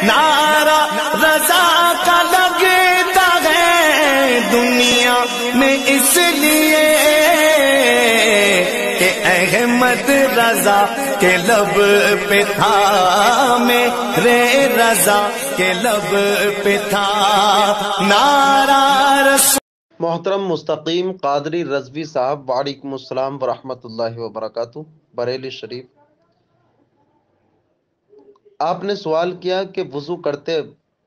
نعرہ رضا کا لگتا ہے دنیا میں اس لیے کہ احمد رضا کے لب پہ تھا، میرے رضا کے لب پہ تھا نعرہ رسول۔ محترم مستقیم قادری رضوی صاحب، وعلیکم السلام ورحمۃ اللہ وبرکاتہ، بریلی شریف۔ آپ نے سوال کیا کہ وضو کرتے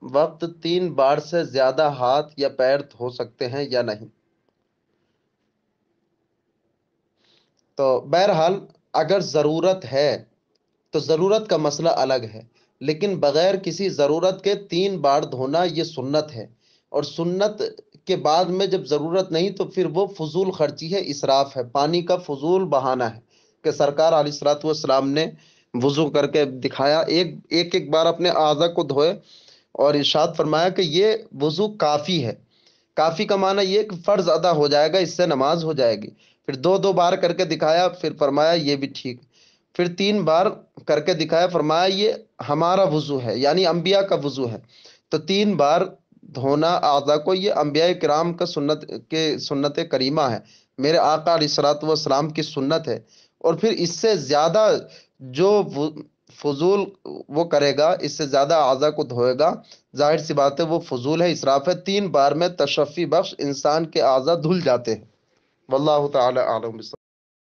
وقت 3 بار سے زیادہ ہاتھ یا پیر دھو سکتے ہیں یا نہیں؟ تو بہرحال اگر ضرورت ہے تو ضرورت کا مسئلہ الگ ہے، لیکن بغیر کسی ضرورت کے 3 بار دھونا یہ سنت ہے، اور سنت کے بعد میں جب ضرورت نہیں تو پھر وہ فضول خرچی ہے، اسراف ہے، پانی کا فضول بہانا ہے۔ کہ سرکار علیہ الصلوۃ والسلام نے وضو کر کے دکھایا، ایک بار اپنے اعضاء کو دھوئے اور ارشاد فرمایا کہ یہ وضو کافی ہے۔ کافی کا معنی یہ کہ فرض ادا ہو جائے گا، اس سے نماز ہو جائے گی۔ پھر 2 بار کر کے دکھایا، پھر فرمایا یہ بھی ٹھیک۔ پھر 3 بار کر کے دکھایا، فرمایا یہ ہمارا وضو ہے، یعنی انبیاء کا وضو ہے۔ تو 3 بار دھونا اعضاء کو یہ انبیاء کرام کا سنت کریمہ ہے، میرے آقا علیہ الصلوۃ والسلام کی سنت ہے۔ اور پھر اس سے زیادہ جو فضول وہ کرے گا، اس سے زیادہ اعضاء کو دھوئے گا، ظاہر سی بات ہے وہ فضول ہے، اسراف ہے۔ 3 بار میں تشفی بخش انسان کے اعضاء دھل جاتے ہیں۔ واللہ تعالی اعلم۔